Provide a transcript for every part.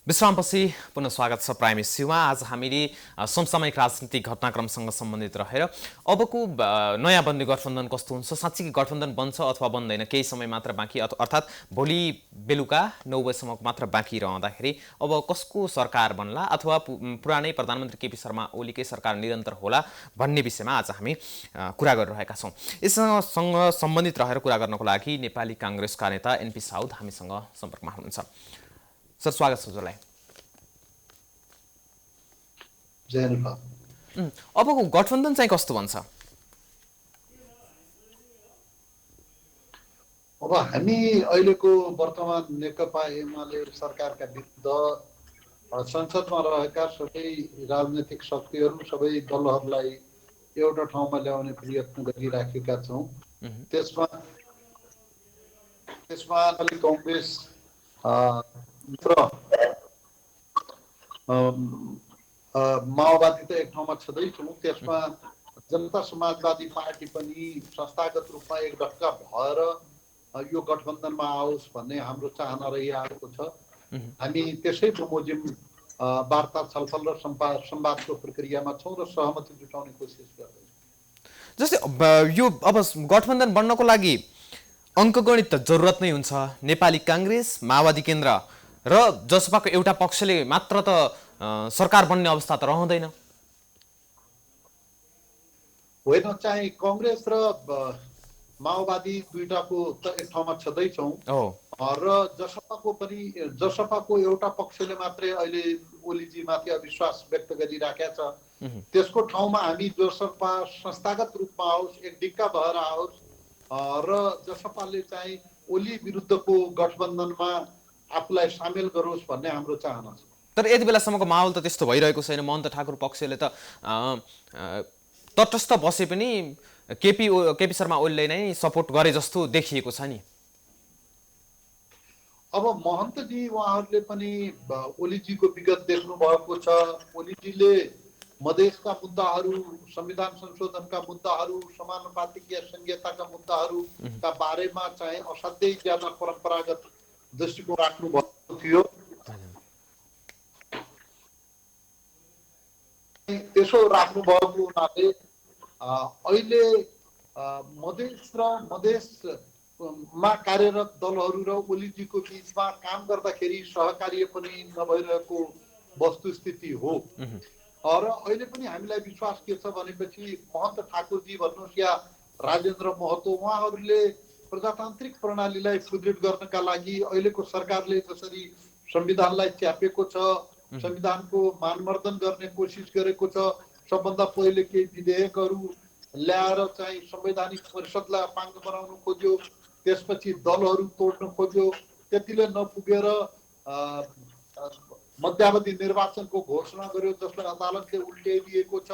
विश्रामपछि पुनः स्वागत छ प्राइम इस्युमा। आज हामीले समसामयिक राजनीतिक घटनाक्रमसँग सम्बन्धित रहेर अबको नयाँ बन्ने गठबन्धन कस्तो हुन्छ, साँच्चीकै गठबन्धन बन्छ अथवा बन्दैन, केही समय मात्र बाँकी अर्थात् भोलि बेलुका 9 बजेसम्मको मात्र बाँकी रहँदाखेरि अब कसको सरकार बन्ला अथवा पुरानै प्रधानमन्त्री केपी शर्मा ओलीकै सरकार निरन्तर होला भन्ने विषयमा आज हामी कुरा गरिरहेका छौँ। यससँग सम्बन्धित रहेर कुरा गर्नको लागि नेपाली काङ्ग्रेसका नेता एनपी साउद हामीसँग सम्पर्कमा हुनुहुन्छ। सर, स्वागत छ हजुरलाई। अबको गठबन्धन चाहिँ कस्तो बन्छ? अब हामी अहिलेको वर्तमान नेकपा एमाले सरकारका विरुद्ध संसदमा रहेका सबै राजनैतिक शक्तिहरू, सबै दलहरूलाई एउटा ठाउँमा ल्याउने प्रयत्न गरिराखेका छौँ। त्यसमा काङ्ग्रेस माओवादी त एक ठाउँमा छँदैछौँ, त्यसमा जनता समाजवादी पार्टी पनि संस्थागत रूपमा एक ढक्का भएर यो गठबन्धनमा आओस् भन्ने हाम्रो चाहना रहिआएको छ। हामी त्यसै बमोजिम वार्ता, छलफल र संवादको प्रक्रियामा छौँ र सहमति जुटाउने कोसिस गर्दैछौँ। जस्तै यो अब गठबन्धन बन्नको लागि अङ्कगणित त जरुरत नै हुन्छ। नेपाली काङ्ग्रेस, माओवादी केन्द्र र जसपाको एउटा पक्षले मात्र त सरकार बन्ने अवस्था त रहँदैन। होइन, चाहिँ कङ्ग्रेस र माओवादी दुईटाको त एक ठाउँमा छँदैछौँ र जसपाको एउटा पक्षले मात्रै अहिले ओलीजीमाथि अविश्वास व्यक्त गरिराखेका छ। त्यसको ठाउँमा हामी जसपा संस्थागत रूपमा आओस्, एक डिक्का भएर आओस् र जसपाले चाहिँ ओली विरुद्धको गठबन्धनमा आफूलाई सामेल गरोस् भन्ने हाम्रो चाहना छ। तर यति बेलासम्मको माहौल त त्यस्तो भइरहेको छैन। महन्त ठाकुर पक्षले त तटस्थ बसे पनि केपी शर्मा ओलीले नै सपोर्ट गरे जस्तो देखिएको छ नि। अब महन्तजी उहाँहरूले पनि ओलीजीको विगत देख्नु भएको छ। ओलीजीले मधेसका मुद्दाहरू, संविधान संशोधनका मुद्दाहरू, समानुपातिकीय संहिताका मुद्दाहरूका बारेमा चाहिँ असाध्यै ज्यादा परम्परागत दृष्टिकोण राख्नु भएको थियो। त्यसो राख्नु भएको हुनाले अहिले मधेसमा कार्यरत दलहरू र ओलीजीको बिचमा काम गर्दाखेरि सहकार्य पनि नभइरहेको वस्तुस्थिति हो। र अहिले पनि हामीलाई विश्वास के छ भनेपछि महन्त ठाकुरजी भन्नुहोस् या राजेन्द्र महतो, उहाँहरूले प्रजातान्त्रिक प्रणालीलाई सुदृढ गर्नका लागि अहिलेको सरकारले जसरी संविधानलाई च्यापेको छ, संविधानको मानमर्दन गर्ने कोसिस गरेको छ, सबभन्दा पहिले केही विधेयकहरू ल्याएर चाहिँ संवैधानिक परिषदलाई अपाङ्ग बनाउनु खोज्यो, त्यसपछि दलहरू तोड्न खोज्यो, त्यतिले नपुगेर मध्यावधि निर्वाचनको घोषणा गर्यो जसलाई अदालतले उल्ट्याइदिएको छ।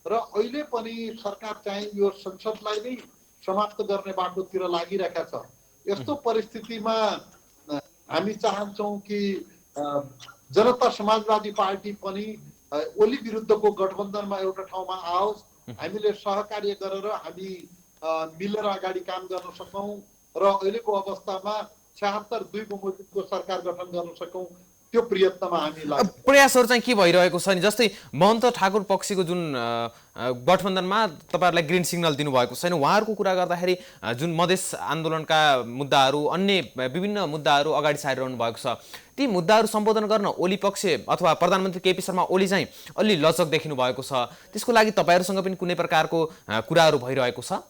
र अहिले पनि सरकार चाहिँ यो संसदलाई नै समाप्त गर्ने बाटोतिर लागिरहेका छ। यस्तो परिस्थितिमा हामी चाहन्छौँ कि जनता समाजवादी पार्टी पनि ओली विरुद्धको गठबन्धनमा एउटा ठाउँमा आओस्, हामीले सहकार्य गरेर हामी मिलेर अगाडि काम गर्न सकौँ र अहिलेको अवस्थामा 76 बमोजिमको सरकार गठन गर्न सकौँ। त्यो प्रयत्नमा हामी प्रयासहरू चाहिँ के भइरहेको छ नि? जस्तै महन्त ठाकुर पक्षको जुन गठबन्धनमा तपाईँहरूलाई ग्रिन सिग्नल दिनुभएको छैन, उहाँहरूको कुरा गर्दाखेरि जुन मधेस आन्दोलनका मुद्दाहरू, अन्य विभिन्न मुद्दाहरू अगाडि सारिरहनु भएको छ, ती मुद्दाहरू सम्बोधन गर्न ओली पक्ष अथवा प्रधानमन्त्री केपी शर्मा ओली चाहिँ अलि लचक देखिनु भएको छ। त्यसको लागि तपाईँहरूसँग पनि कुनै प्रकारको कुराहरू भइरहेको छ?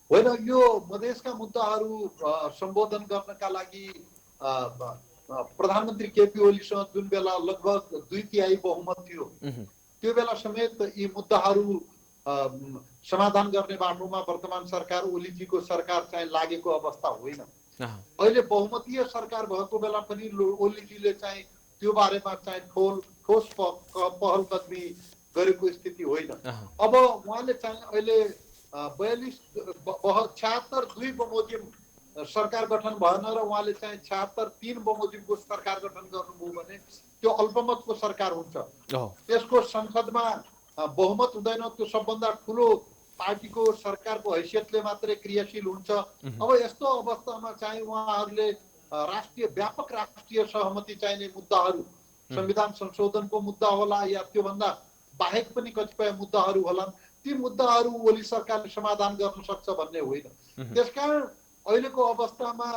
होइन, यो मधेसका मुद्दाहरू सम्बोधन गर्नका लागि प्रधानमन्त्री केपी ओलीसँग जुन बेला लगभग 2/3 बहुमत थियो, त्यो बेला समेत यी मुद्दाहरू समाधान गर्ने बाटोमा वर्तमान सरकार ओलीजीको सरकार चाहिँ लागेको अवस्था होइन। अहिले बहुमतीय सरकार भएको बेला पनि ओलीजीले चाहिँ त्यो बारेमा चाहिँ ठोस पहल कदमी गरेको स्थिति होइन। अब उहाँले चाहिँ अहिले 76 बमोजिम सरकार गठन भएन र उहाँले चाहिँ 76 बमोजिमको सरकार गठन गर्नुभयो भने त्यो अल्पमतको सरकार हुन्छ। त्यसको संसदमा बहुमत हुँदैन, त्यो सबभन्दा ठुलो पार्टीको सरकारको हैसियतले मात्रै क्रियाशील हुन्छ। अब यस्तो अवस्थामा चाहिँ उहाँहरूले राष्ट्रिय व्यापक राष्ट्रिय सहमति चाहिने मुद्दाहरू संविधान संशोधनको मुद्दा होला या त्योभन्दा बाहेक पनि कतिपय मुद्दाहरू होलान्, ती मुद्दाहरू ओली सरकारले समाधान गर्न सक्छ भन्ने होइन। त्यसकारण अहिलेको अवस्थामा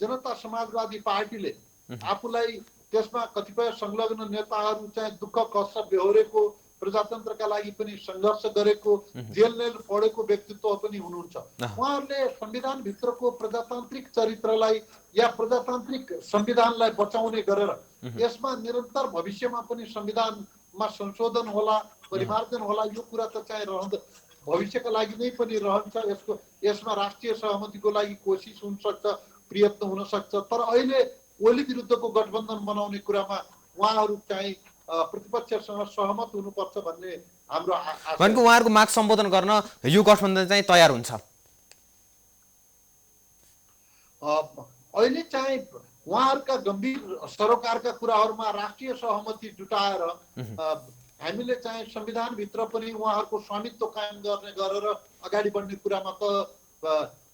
जनता समाजवादी पार्टीले आफूलाई त्यसमा कतिपय संलग्न नेताहरू चाहिँ दुःख कष्ट बेहोरेको, प्रजातन्त्रका लागि पनि सङ्घर्ष गरेको, जेल पढेको व्यक्तित्व पनि हुनुहुन्छ। उहाँहरूले संविधानभित्रको प्रजातान्त्रिक चरित्रलाई या प्रजातान्त्रिक संविधानलाई बचाउने गरेर यसमा निरन्तर भविष्यमा पनि संविधानमा संशोधन होला, परिमार्जन होला, यो कुरा त चाहिँ रहन्छ, भविष्यका लागि नै पनि रहन्छ। यसमा राष्ट्रिय सहमतिको लागि कोसिस हुन सक्छ, प्रयत्न हुन सक्छ। तर अहिले ओली विरुद्धको गठबन्धन बनाउने कुरामा उहाँहरू चाहिँ प्रतिपक्षसँग सहमत हुनुपर्छ भन्ने हाम्रो आशा। भनेको उहाँहरूको माग सम्बोधन गर्न यो गठबन्धन चाहिँ तयार हुन्छ। अहिले चाहिँ उहाँहरूका गम्भीर सरोकारका कुराहरूमा राष्ट्रिय सहमति जुटाएर हामीले चाहिँ संविधानभित्र पनि उहाँहरूको स्वामित्व कायम गर्ने गरेर अगाडि बढ्ने कुरामा त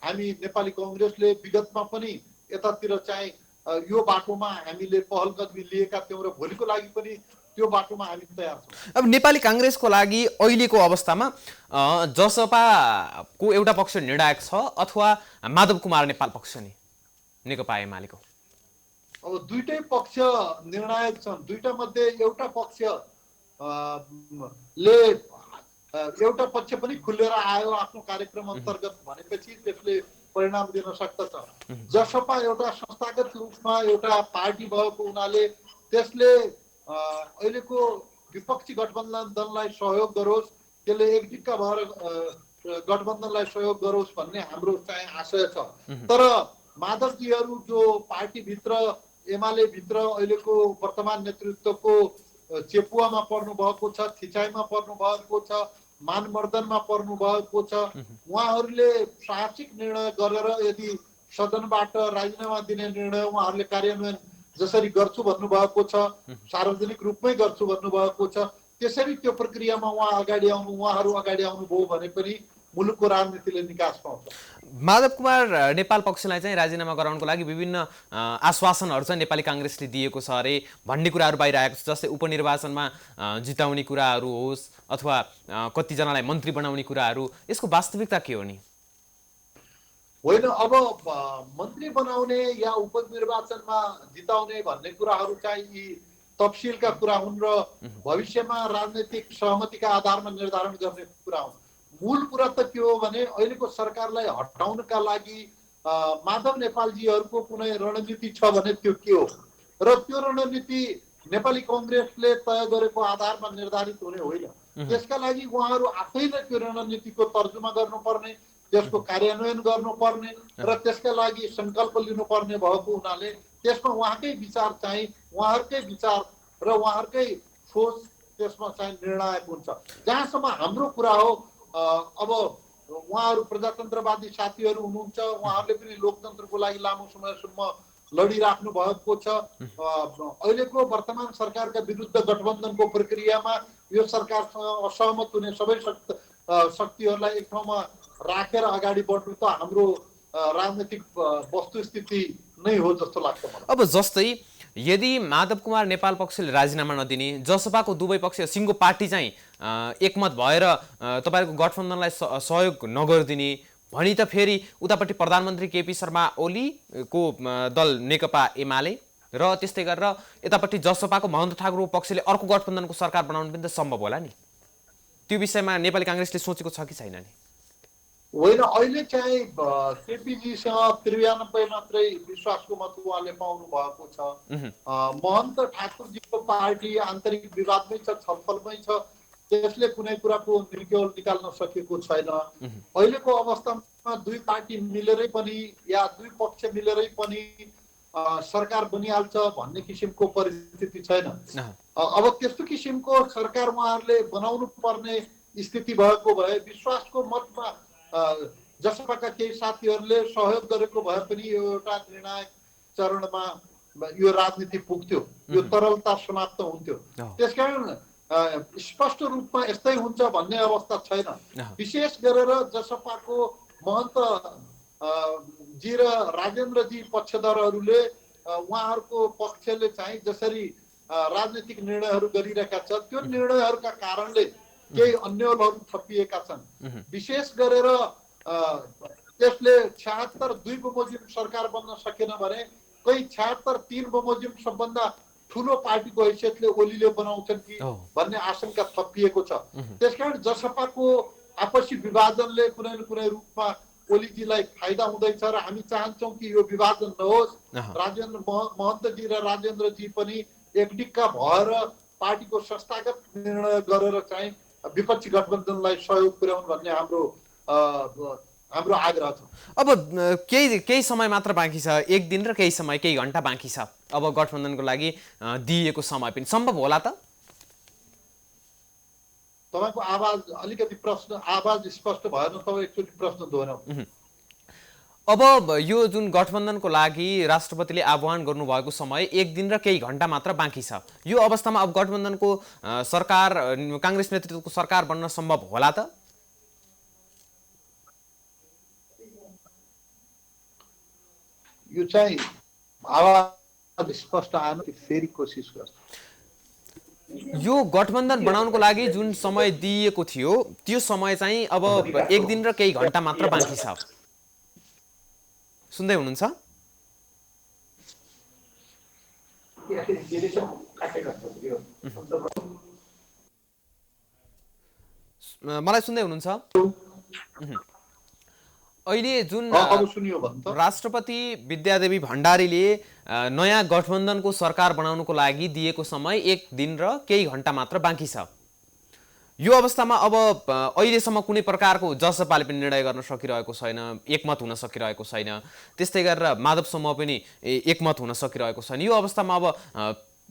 हामी नेपाली कांग्रेसले विगतमा पनि यतातिर चाहिँ यो बाटोमा हामीले पहल कदमी लिएका थियौँ र भोलिको लागि पनि त्यो बाटोमा हामी तयार छौँ। अब नेपाली कांग्रेसको लागि अहिलेको अवस्थामा जसपाको एउटा पक्ष निर्णायक छ अथवा माधव कुमार नेपाल पक्ष नि नेकपा एमालेको? अब दुईटै पक्ष निर्णायक छन्। दुईटा मध्ये एउटा पक्ष ले एउटा पक्ष पनि खुलेर आयो आफ्नो कार्यक्रम अन्तर्गत भनेपछि त्यसले परिणाम दिन सक्दछ। जसपा एउटा संस्थागत रूपमा एउटा पार्टी भएको हुनाले त्यसले अहिलेको विपक्षी गठबन्धन दललाई सहयोग गरोस्, त्यसले एकडिक्का भएर गठबन्धनलाई सहयोग गरोस् भन्ने हाम्रो चाहिँ आशय छ। तर माधवजीहरू जो पार्टीभित्र एमाले भित्र अहिलेको वर्तमान नेतृत्वको चेपुवामा पर्नु भएको छ, थिचाइमा पर्नु भएको छ, मानमर्दनमा पर्नु भएको छ, उहाँहरूले साहसिक निर्णय गरेर यदि सदनबाट राजीनामा दिने निर्णय उहाँहरूले कार्यान्वयन जसरी गर्छु भन्नुभएको छ, सार्वजनिक रूपमै गर्छु भन्नुभएको छ, त्यसरी त्यो प्रक्रियामा उहाँहरू अगाडि आउनुभयो भने पनि मुलुकको राजनीतिले निकास पाउँछ। माधव कुमार नेपाल पक्षलाई चाहिँ राजीनामा गराउनको लागि विभिन्न आश्वासनहरू चाहिँ नेपाली कांग्रेसले दिएको छ अरे भन्ने कुराहरू बाहिर आएको छ। जस्तै उपनिर्वाचनमा जिताउने कुराहरू होस् अथवा कतिजनालाई मन्त्री बनाउने कुराहरू, यसको वास्तविकता के हो नि? होइन, अब मन्त्री बनाउने या उपनिर्वाचनमा जिताउने भन्ने कुराहरू चाहिँ यी तफसिलका कुरा हुन् र भविष्यमा राजनीतिक सहमतिका आधारमा निर्धारण गर्ने कुरा हुन्। मूल कुरा त के हो भने अहिलेको सरकारलाई हटाउनका लागि माधव नेपालजीहरूको कुनै रणनीति छ भने त्यो के हो र त्यो रणनीति नेपाली कांग्रेसले तय गरेको आधारमा निर्धारित हुने होइन। त्यसका लागि उहाँहरू आफैले त्यो रणनीतिको तर्जुमा गर्नुपर्ने, त्यसको कार्यान्वयन गर्नुपर्ने र त्यसका लागि संकल्प लिनुपर्ने भएको हुनाले त्यसमा उहाँकै विचार चाहिँ उहाँहरूकै विचार र उहाँहरूकै सोच त्यसमा चाहिँ निर्णायक हुन्छ। जहाँसम्म हाम्रो कुरा हो, अब उहाँहरू प्रजातन्त्रवादी साथीहरू हुनुहुन्छ, उहाँहरूले पनि लोकतन्त्रको लागि लामो समयसम्म लडिराख्नु भएको छ। अहिलेको वर्तमान सरकारका विरुद्ध गठबन्धनको प्रक्रियामा यो सरकारसँग असहमत हुने सबै शक्तिहरूलाई एक ठाउँमा राखेर अगाडि बढ्नु त हाम्रो राजनीतिक वस्तुस्थिति नै हो जस्तो लाग्छ मलाई। अब जस्तै यदि माधव कुमार नेपाल पक्षले राजीनामा नदिने, जसपाको दुवै पक्ष सिङ्गो पार्टी चाहिँ एकमत भएर तपाईँको गठबन्धनलाई सहयोग नगरिदिने भनी त फेरि उतापट्टि प्रधानमन्त्री केपी शर्मा ओलीको दल नेकपा एमाले र त्यस्तै गरेर यतापट्टि जसपाको महन्त ठाकुरको पक्षले अर्को गठबन्धनको सरकार बनाउनु पनि त सम्भव होला नि। त्यो विषयमा नेपाली कांग्रेसले सोचेको छ कि छैन नि? होइन, अहिले चाहिँ केपीजीसँग 93 मात्रै विश्वासको मत उहाँले पाउनु भएको छ। महन्त ठाकुरजीको पार्टी आन्तरिक विवादमै छ, छलफलमै छ, त्यसले कुनै कुराको निर्क्योल निकाल्न सकेको छैन। अहिलेको अवस्थामा दुई पार्टी मिलेरै पनि या दुई पक्ष मिलेरै पनि सरकार बनिहाल्छ भन्ने किसिमको परिस्थिति छैन। अब त्यस्तो किसिमको सरकार उहाँहरूले बनाउनु पर्ने स्थिति भएको भए विश्वासको मतमा जसपाका केही साथीहरूले सहयोग गरेको भए पनि यो एउटा निर्णायक चरणमा यो राजनीति पुग्थ्यो, यो तरलता समाप्त हुन्थ्यो। त्यसकारण स्पष्ट रूपमा यस्तै हुन्छ भन्ने अवस्था छैन। विशेष गरेर जसपाको महन्त जी र राजेन्द्रजी पक्षधरहरूले उहाँहरूको पक्षले चाहिँ जसरी राजनीतिक निर्णयहरू गरिरहेका छन् त्यो निर्णयहरूका कारणले केही अन्यलहरू थपिएका छन्। विशेष गरेर त्यसले 76 2 बमोजिम सरकार बन्न सकेन भने कोही 76 3 बमोजिम सबभन्दा ठुलो पार्टीको हैसियतले ओलीले बनाउँछन् कि भन्ने आशंका थपिएको छ। त्यसकारण जसपाको आपसी विभाजनले कुनै न कुनै रूपमा ओलीजीलाई फाइदा हुँदैछ र हामी चाहन्छौँ कि यो विभाजन नहोस्। राजेन्द्र महन्तजी र राजेन्द्रजी पनि एकडिक्का भएर पार्टीको संस्थागत निर्णय गरेर चाहिँ विपक्षी गठबन्धनलाई सहयोग पुर्याउनु भन्ने हाम्रो आग्रह छ। अब केही समय मात्र बाँकी छ, एक दिन र केही समय केही घण्टा बाँकी छ। अब गठबन्धनको लागि दिइएको समय पनि सम्भव होला त? तपाईको आवाज अलिकति आवाज स्पष्ट भएन, तपाईँ एकचोटि प्रश्न दोहोऱ्याउनु। अब यो जुन गठबन्धनको लागि राष्ट्रपतिले आह्वान गर्नुभएको समय एक दिन र केही घण्टा मात्र बाँकी छ, यो अवस्थामा अब गठबन्धनको सरकार, काङ्ग्रेस नेतृत्वको सरकार बन्न सम्भव होला त? यो चाहिँ आवाज स्पष्ट आएन, फेरि कोसिस गर्छु। यो गठबन्धन बनाउनको लागि जुन समय दिइएको थियो त्यो समय चाहिँ अब एक दिन र केही घण्टा मात्र बाँकी छ। सुन्दै हुनुहुन्छ? मलाई सुन्दै हुनुहुन्छ? अहिले जुन राष्ट्रपति विद्यादेवी भण्डारीले नयाँ गठबन्धनको सरकार बनाउनको लागि दिएको समय एक दिन र केही घण्टा मात्र बाँकी छ, यो अवस्थामा अब अहिलेसम्म कुनै प्रकारको जसपाले पनि निर्णय गर्न सकिरहेको छैन, एकमत हुन सकिरहेको छैन, त्यस्तै गरेर माधव समूह पनि एकमत हुन सकिरहेको छैन। यो अवस्थामा अब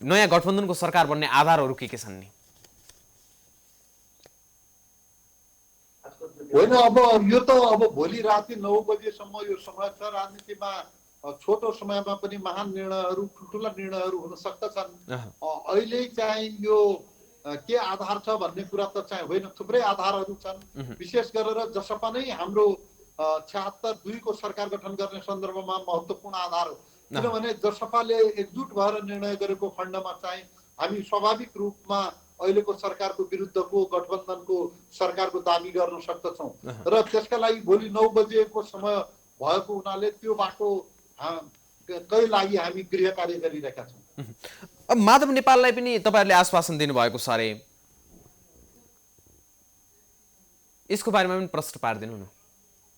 नयाँ गठबन्धनको सरकार बन्ने आधारहरू के छन् नि? होइन, अब यो त अब भोलि राति 9 बजेसम्म यो समय छ। राजनीतिमा छोटो समयमा पनि महान निर्णयहरू, ठुल्ठुला निर्णयहरू हुन सक्दछन्। अहिले चाहिँ यो के आधार छ भन्ने कुरा त चाहिँ होइन, थुप्रै आधारहरू छन्। विशेष गरेर जसपा नै हाम्रो 76 2 को सरकार गठन गर्ने सन्दर्भमा महत्त्वपूर्ण आधार हो। किनभने जसपाले एकजुट भएर निर्णय गरेको खण्डमा चाहिँ हामी स्वाभाविक रूपमा अहिलेको सरकारको विरुद्धको गठबन्धनको सरकारको दाबी गर्न सक्दछौँ र त्यसका लागि भोलि 9 बजेको समय भएको हुनाले त्यो बाटो कै लागि हामी गृह कार्य गरिरहेका छौँ। अब माधव नेपाललाई पनि तपाईहरुले आश्वासन दिनुभएको छ अरे, यसको बारेमा पनि प्रश्न पार्दिनु न।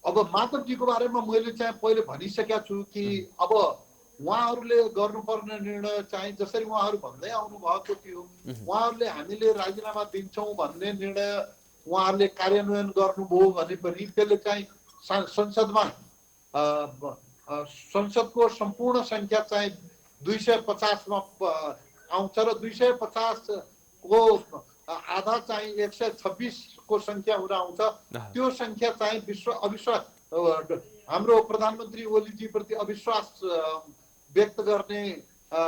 अब माधवजीको बारेमा मैले चाहिँ पहिले भनिसकेका छु कि अब उहाँहरूले गर्नुपर्ने निर्णय चाहिँ जसरी उहाँहरू भन्दै आउनु भएको थियो, उहाँहरूले हामीले राजीनामा दिन्छौँ भन्ने निर्णय उहाँहरूले कार्यान्वयन गर्नुभयो भने पनि त्यसले चाहिँ संसदमा संसदको सम्पूर्ण संख्या चाहिँ 250 मा आउँछ र 250 को आधा चाहिँ 126 को संख्या हुन आउँछ। त्यो संख्या चाहिँ अविश्वास, हाम्रो प्रधानमन्त्री ओलीजी प्रति अविश्वास व्यक्त गर्ने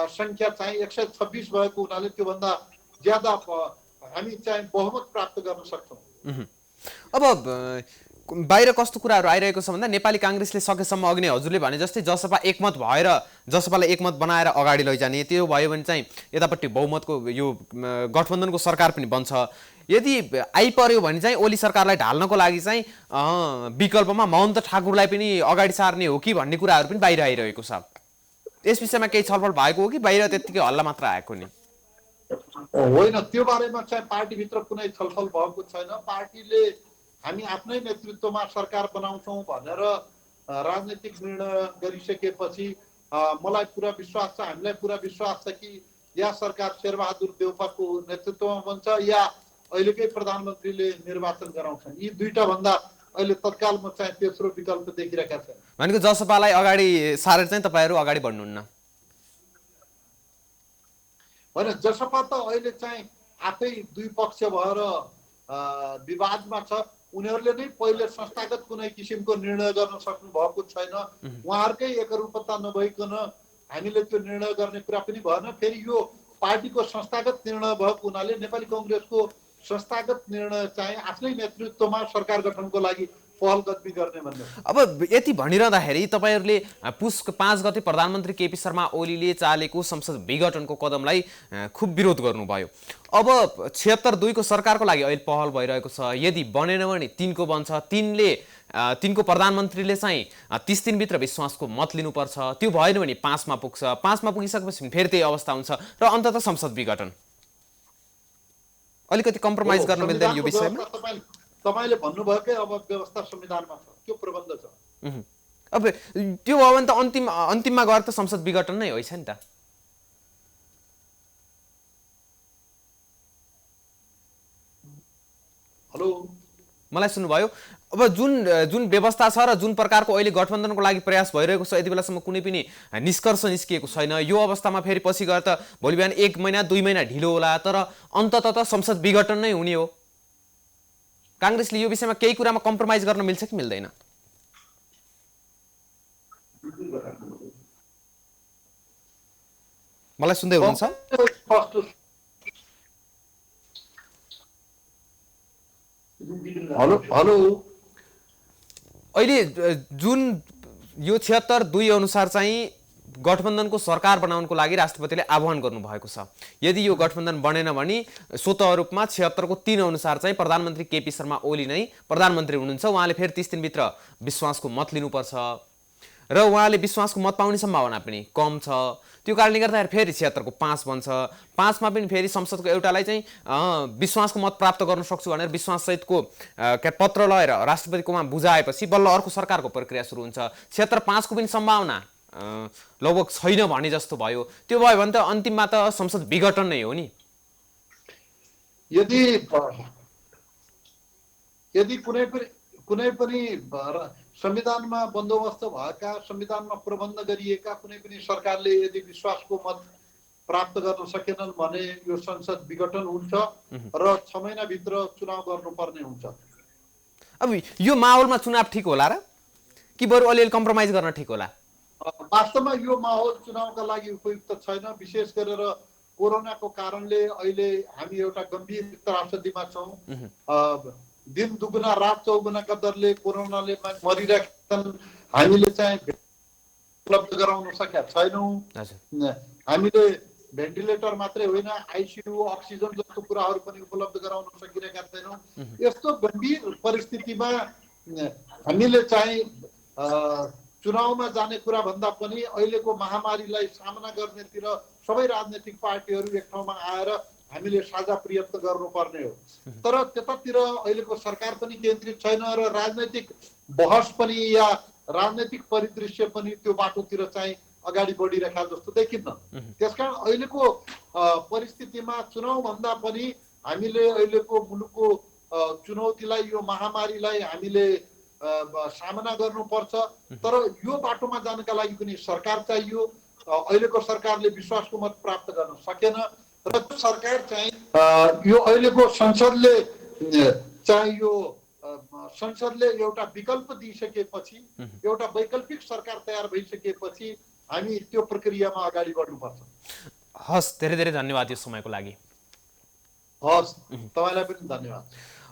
संख्या चाहिँ 126 भएको हुनाले त्योभन्दा ज्यादा हामी चाहिँ बहुमत प्राप्त गर्न सक्छौँ। अब बाहिर कस्तो कुराहरू आइरहेको छ भन्दा नेपाली कांग्रेसले सकेसम्म अघि नै हजुरले भने जस्तै जसपा एकमत भएर जसपालाई एकमत बनाएर अगाडि लैजाने, त्यो भयो भने चाहिँ यतापट्टि बहुमतको यो गठबन्धनको सरकार पनि बन्छ। यदि आइपर्यो भने चाहिँ ओली सरकारलाई ढाल्नको लागि चाहिँ विकल्पमा महन्त ठाकुरलाई पनि अगाडि सार्ने हो कि भन्ने कुराहरू पनि बाहिर आइरहेको छ। यस विषयमा केही छलफल भएको हो कि बाहिर त्यतिकै हल्ला मात्र आएको नि? होइन, त्यो बारेमा चाहिँ पार्टीभित्र कुनै छलफल भएको छैन। पार्टीले हामी आफ्नै नेतृत्वमा सरकार बनाउँछौँ भनेर राजनीतिक निर्णय गरिसकेपछि मलाई पुरा विश्वास छ, हामीलाई पुरा विश्वास छ कि या सरकार शेरबहादुर देउपाको नेतृत्वमा बन्छ या अहिलेकै प्रधानमन्त्रीले निर्वाचन गराउँछन्। यी दुईटा भन्दा अहिले तत्कालमा चाहिँ तेस्रो विकल्प देखिरहेका छन्। भनेको जसपालाई अगाडि सारेर चाहिँ तपाईहरु अगाडि बढ्नुहुन्न? होइन, जसपा त अहिले चाहिँ आफै दुई पक्ष भएर विवादमा छ। उनीहरूले नै पहिले संस्थागत कुनै किसिमको निर्णय गर्न सक्नु भएको छैन। उहाँहरूकै एकरूपता नभइकन हामीले त्यो निर्णय गर्ने कुरा पनि भएन। फेरि यो पार्टीको संस्थागत निर्णय भएको हुनाले नेपाली कांग्रेसको संस्थागत निर्णय चाहिँ आफ्नै नेतृत्वमा सरकार गठनको लागि पहल कदमी गर्ने भन्ने। अब यति भनिरहँदाखेरि तपाईँहरूले पुसको 5 गते प्रधानमन्त्री केपी शर्मा ओलीले चालेको संसद विघटनको कदमलाई खुब विरोध गर्नुभयो। अब 76-2 को सरकारको लागि अहिले पहल भइरहेको छ, यदि बनेन भने 3 को बन्छ, 3 को प्रधानमन्त्रीले चाहिँ 30 दिनभित्र विश्वासको मत लिनुपर्छ, त्यो भएन भने 5 मा पुग्छ, 5 मा पुगिसकेपछि फेरि त्यही अवस्था हुन्छ र अन्ततः संसद विघटन। अलिकति कम्प्रोमाइज गर्न मिल्दैन यो विषयमा? तपाईले भन्नुभएकै अब व्यवस्था संविधानमा छ, त्यो प्रबन्ध छ। अब त्यो भयो भने त अन्तिममा गएर त संसद विघटन नै होइन नि त। हेलो, मलाई सुन्नुभयो? अब जुन व्यवस्था छ र जुन प्रकारको अहिले गठबन्धनको लागि प्रयास भइरहेको छ, यति बेलासम्म कुनै पनि निष्कर्ष निस्किएको छैन। यो अवस्थामा फेरि पछि गएर त भोलि बिहान 1 महिना 2 महिना ढिलो होला, तर अन्ततः त संसद विघटन नै हुने हो। कांग्रेसले यो विषयमा केही कुरामा कम्प्रोमाइज गर्न मिल्छ कि मिल्दैन? मलाई सुन्दै हुनुहुन्छ? हेलो हेलो, अहिले जुन यो 76-2 अनुसार चाहिँ गठबन्धनको सरकार बनाउनको लागि राष्ट्रपतिले आह्वान गर्नुभएको छ। यदि यो गठबन्धन बनेन भने स्वतः रूपमा 76 को 3 अनुसार चाहिँ प्रधानमन्त्री केपी शर्मा ओली नै प्रधानमन्त्री हुनुहुन्छ। उहाँले फेरि 30 दिनभित्र विश्वासको मत लिनुपर्छ र उहाँले विश्वासको मत पाउने सम्भावना पनि कम छ। त्यो कारणले गर्दाखेरि फेरि 76 को 5 बन्छ, 5 मा पनि फेरि संसदको एउटालाई चाहिँ विश्वासको मत प्राप्त गर्न सक्छु भनेर विश्वाससहितको पत्र लगाएर राष्ट्रपतिकोमा बुझाएपछि बल्ल अर्को सरकारको प्रक्रिया सुरु हुन्छ। 76-5 को पनि सम्भावना लगभग छैन भने जस्तो भयो। त्यो भयो भने त अन्तिममा त संसद विघटन नै हो नि। यदि कुनै पनि संविधानमा बन्दोबस्त भएका, संविधानमा प्रबन्ध गरिएका कुनै पनि सरकारले यदि विश्वासको मत प्राप्त गर्न सकेनन् भने यो संसद विघटन हुन्छ र 6 महिनाभित्र चुनाव गर्नुपर्ने हुन्छ। अब यो माहौलमा चुनाव ठिक होला र कि बरु अलिअलि कम्प्रोमाइज गर्न ठिक होला? वास्तवमा यो माहौल चुनावका लागि उपयुक्त छैन। विशेष गरेर कोरोनाको कारणले अहिले हामी एउटा गम्भीर त्रासदीमा छौँ। दिन दुगुना रात चौगुनाका दरले कोरोनाले मरिरहेका छन्। हामीले चाहिँ उपलब्ध गराउन सकेका छैनौँ। हामीले भेन्टिलेटर मात्रै होइन, आइसियु, अक्सिजन जस्तो कुराहरू पनि उपलब्ध गराउन सकिरहेका छैनौँ। यस्तो गम्भीर परिस्थितिमा हामीले चाहिँ चुनावमा जाने कुरा भन्दा पनि अहिलेको महामारीलाई सामना गर्नेतिर सबै राजनैतिक पार्टीहरू एक ठाउँमा आएर हामीले साझा प्रयत्न गर्नुपर्ने हो। तर त्यतातिर अहिलेको सरकार पनि केन्द्रित छैन र राजनैतिक बहस पनि या राजनैतिक परिदृश्य पनि त्यो बाटोतिर चाहिँ अगाडि बढिरहेका जस्तो देखिन्न। त्यसकारण अहिलेको परिस्थितिमा चुनाव भन्दा पनि हामीले अहिलेको मुलुकको चुनौतीलाई, यो महामारीलाई हामीले सामना गर्नुपर्छ। तर यो बाटोमा जानका लागि पनि सरकार चाहियो। अहिलेको सरकारले विश्वासको मत प्राप्त गर्न सकेन र त्यो सरकार चाहिँ यो अहिलेको संसदले एउटा विकल्प दिइसकेपछि, एउटा वैकल्पिक सरकार तयार भइसकेपछि हामी त्यो प्रक्रियामा अगाडि बढ्नुपर्छ। हस्, धेरै धेरै धन्यवाद यो समयको लागि। हस्, तपाईलाई पनि धन्यवाद।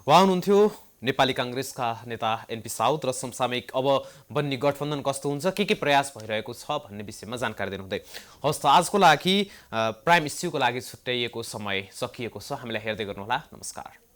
उहाँ हुनुहुन्थ्यो नेपाली कांग्रेसका नेता एनपी साउद र समसामयिक अब बन्ने गठबन्धन कस्तो हुन्छ, के प्रयास भइरहेको छ भन्ने विषयमा जानकारी दिनुहुँदै। हस् त, आजको लागि प्राइम इस्युको लागि छुट्याइएको समय सकिएको छ। हामीलाई हेर्दै गर्नुहोला। नमस्कार।